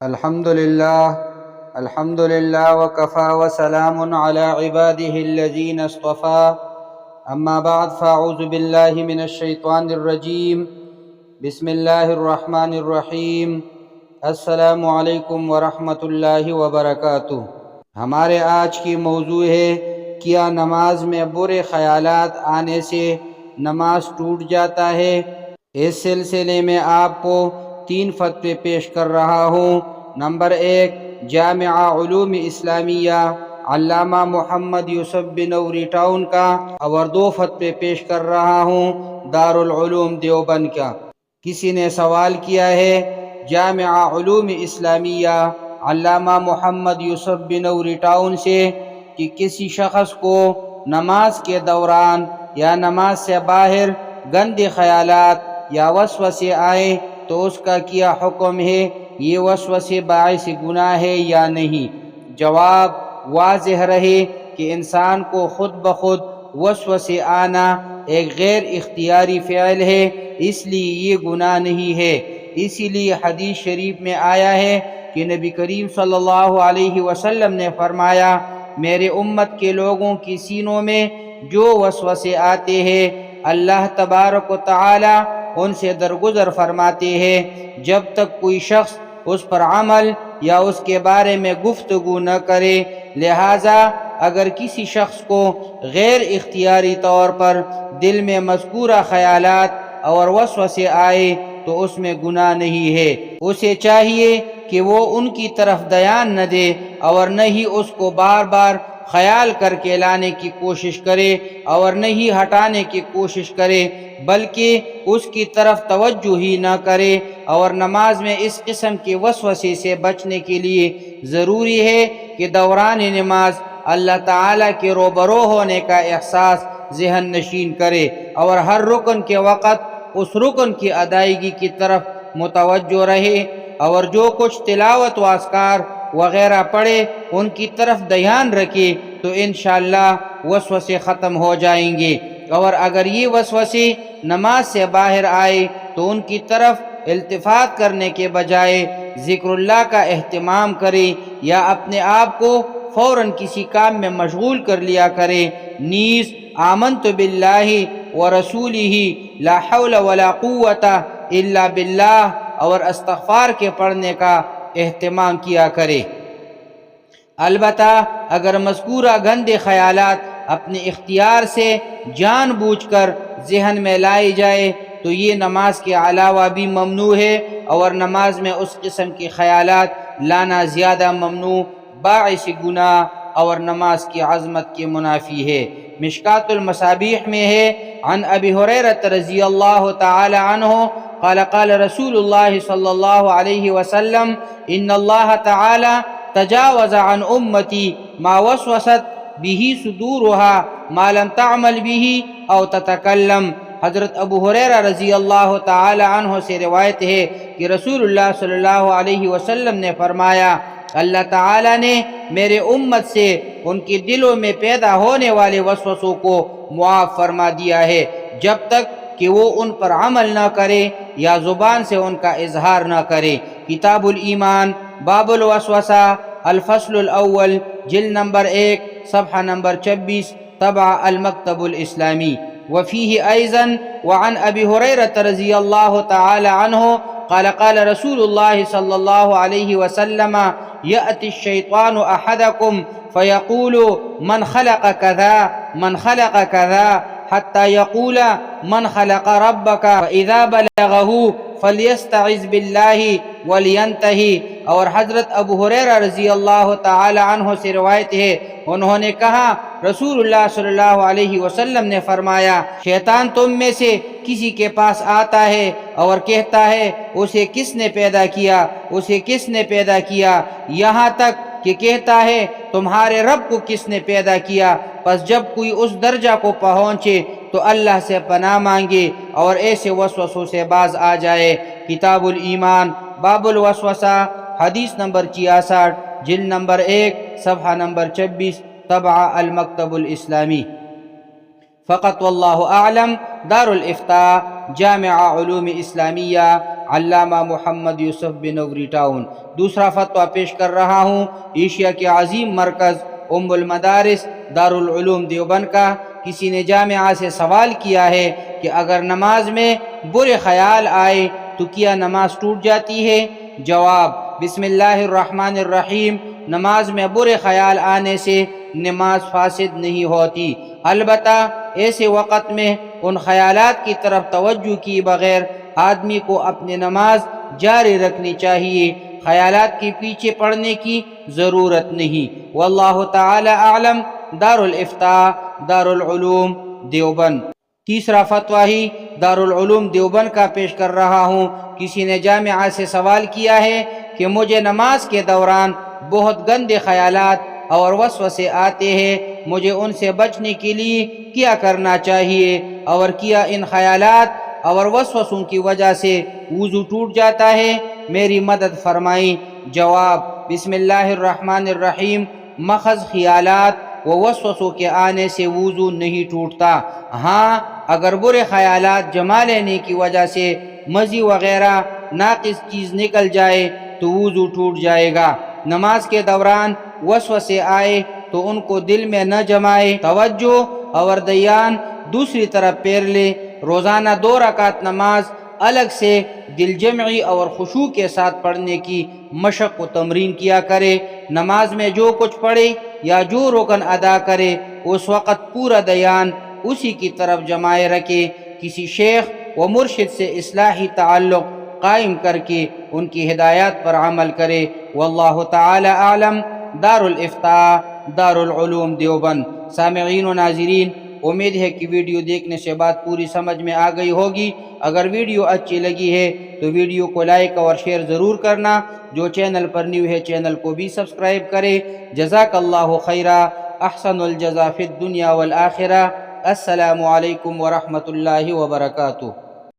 الحمد لله وكفى وسلام على عباده الذين اصطفى أما بعد فأعوذ بالله من الشيطان الرجيم بسم الله الرحمن الرحیم السلام علیکم ورحمۃ اللہ وبرکاتہ۔ ہمارے آج کی موضوع ہے کیا نماز میں برے خیالات آنے سے نماز ٹوٹ جاتا ہے؟ اس سلسلے میں آپ کو 3 فتوے پیش کر رہا ہوں۔ نمبر 1، جامعہ علوم اسلامیہ علامہ محمد یوسف بنوری ٹاؤن کا، اور 2 فتوے پیش کر رہا ہوں دارالعلوم دیوبند کا۔ کسی نے سوال کیا ہے جامعہ علوم اسلامیہ علامہ محمد یوسف بنوری ٹاؤن سے کہ کسی شخص کو نماز کے دوران یا نماز سے باہر گندے خیالات یا وسوسے آئیں تو اس کا کیا حکم ہے؟ یہ وسوسے باعث گناہ ہے یا نہیں؟ جواب واضح رہے کہ انسان کو خود بخود وسوسے آنا ایک غیر اختیاری فعل ہے، اس لیے یہ گناہ نہیں ہے۔ اسی لیے حدیث شریف میں آیا ہے کہ نبی کریم صلی اللہ علیہ وسلم نے فرمایا، میرے امت کے لوگوں کی سینوں میں جو وسوسے آتے ہیں اللہ تبارک و تعالی ان سے درگزر فرماتے ہیں جب تک کوئی شخص اس پر عمل یا اس کے بارے میں گفتگو نہ کرے۔ لہٰذا اگر کسی شخص کو غیر اختیاری طور پر دل میں مذکورہ خیالات اور وسوسے آئے تو اس میں گناہ نہیں ہے۔ اسے چاہیے کہ وہ ان کی طرف دھیان نہ دے اور نہ ہی اس کو بار بار خیال کر کے لانے کی کوشش کرے اور نہ ہی ہٹانے کی کوشش کرے، بلکہ اس کی طرف توجہ ہی نہ کرے۔ اور نماز میں اس قسم کے وسوسے سے بچنے کے لیے ضروری ہے کہ دوران نماز اللہ تعالیٰ کے روبرو ہونے کا احساس ذہن نشین کرے اور ہر رکن کے وقت اس رکن کی ادائیگی کی طرف متوجہ رہے، اور جو کچھ تلاوت و اذکار وغیرہ پڑھے ان کی طرف دھیان رکھے تو انشاءاللہ وسوسے ختم ہو جائیں گے۔ اور اگر یہ وسوسے نماز سے باہر آئے تو ان کی طرف التفات کرنے کے بجائے ذکر اللہ کا اہتمام کرے یا اپنے آپ کو فوراً کسی کام میں مشغول کر لیا کرے۔ نیز آمنت باللہ ورسولہ لا حول ولا قوت الا باللہ اور استغفار کے پڑھنے کا اہتمام کیا کرے۔ البتہ اگر مذکورہ گندے خیالات اپنے اختیار سے جان بوجھ کر ذہن میں لائے جائے تو یہ نماز کے علاوہ بھی ممنوع ہے، اور نماز میں اس قسم کے خیالات لانا زیادہ ممنوع، باعث گناہ اور نماز کی عظمت کے منافی ہے۔ مشکات المصابیح میں ہے عن ابی ہریرہ رضی اللہ تعالی عنہ قال قال رسول اللہ صلی اللہ علیہ وسلم ان اللہ تعالی تجاوز عن امتی ما وسوست به صدورها ما لم تعمل به او تتکلم۔ حضرت ابو ہریرہ رضی اللہ تعالی عنہ سے روایت ہے کہ رسول اللہ صلی اللہ علیہ وسلم نے فرمایا، اللہ تعالی نے میرے امت سے ان کے دلوں میں پیدا ہونے والے وسوسوں کو معاف فرما دیا ہے جب تک کہ وہ ان پر عمل نہ کرے یا زبان سے ان کا اظہار نہ کرے۔ کتاب الایمان باب الوسوسہ الفصل الاول جلد نمبر 1 صفحہ نمبر 26 طبع المکتب الاسلامی۔ وفيه أيضا وعن أبي هريرة رضي الله تعالى عنه قال قال رسول الله صلى الله عليه وسلم يأتي الشيطان أحدكم فيقول من خلق كذا من خلق كذا حتى يقول من خلق ربك فإذا بلغه فلیستعذ باللہ ولینتہی۔ اور حضرت ابو ہریرہ رضی اللہ تعالی عنہ سے روایت ہے، انہوں نے کہا رسول اللہ صلی اللہ علیہ وسلم نے فرمایا، شیطان تم میں سے کسی کے پاس آتا ہے اور کہتا ہے اسے کس نے پیدا کیا، اسے کس نے پیدا کیا، یہاں تک کہ کہتا ہے تمہارے رب کو کس نے پیدا کیا۔ پس جب کوئی اس درجہ کو پہنچے تو اللہ سے پناہ مانگے اور ایسے وسوسوں سے باز آ جائے۔ کتاب الایمان باب الوسوسہ حدیث نمبر 66 جلد نمبر 1 صفحہ نمبر 26 طبع المکتب الاسلامی۔ فقط واللہ اعلم دار الافتاء جامعہ علوم اسلامیہ علامہ محمد یوسف بنوری ٹاؤن۔ دوسرا فتویٰ پیش کر رہا ہوں ایشیا کے عظیم مرکز ام المدارس دارالعلوم دیوبند کا۔ کسی نے جامعہ سے سوال کیا ہے کہ اگر نماز میں برے خیال آئے تو کیا نماز ٹوٹ جاتی ہے؟ جواب: بسم اللہ الرحمن الرحیم، نماز میں برے خیال آنے سے نماز فاسد نہیں ہوتی، البتہ ایسے وقت میں ان خیالات کی طرف توجہ کیے بغیر آدمی کو اپنی نماز جاری رکھنی چاہیے، خیالات کے پیچھے پڑنے کی ضرورت نہیں۔ واللہ تعالی اعلم۔ دارالافتاء دارالعلوم دیوبند۔ تیسرا فتویٰ ہی دارالعلوم دیوبند کا پیش کر رہا ہوں۔ کسی نے جامعہ سے سوال کیا ہے کہ مجھے نماز کے دوران بہت گندے خیالات اور وسوسے آتے ہیں، مجھے ان سے بچنے کے لیے کیا کرنا چاہیے، اور کیا ان خیالات اور وسوسوں کی وجہ سے وضو ٹوٹ جاتا ہے؟ میری مدد فرمائیں۔ جواب: بسم اللہ الرحمن الرحیم، محض خیالات و وسوسوں کے آنے سے وضو نہیں ٹوٹتا۔ ہاں، اگر برے خیالات جما لینے کی وجہ سے مزی وغیرہ ناقص چیز نکل جائے تو وضو ٹوٹ جائے گا۔ نماز کے دوران وسوسے آئے تو ان کو دل میں نہ جمائے، توجہ اور دھیان دوسری طرف پھیر لے۔ روزانہ 2 رکعت نماز الگ سے دل جمعی اور خشوع کے ساتھ پڑھنے کی مشق و تمرین کیا کرے۔ نماز میں جو کچھ پڑھے یا جو رکن ادا کرے اس وقت پورا دھیان اسی کی طرف جمائے رکھے۔ کسی شیخ و مرشد سے اصلاحی تعلق قائم کر کے ان کی ہدایات پر عمل کرے۔ واللہ تعالی اعلم۔ دارالافتاء دارالعلوم دیوبند۔ سامعین و ناظرین، امید ہے کہ ویڈیو دیکھنے سے بات پوری سمجھ میں آ گئی ہوگی۔ اگر ویڈیو اچھی لگی ہے تو ویڈیو کو لائک اور شیئر ضرور کرنا۔ جو چینل پر نیو ہے چینل کو بھی سبسکرائب کرے۔ جزاک اللہ خیرا، احسن الجزا فی الدنیا والآخرہ۔ السلام علیکم ورحمۃ اللہ وبرکاتہ۔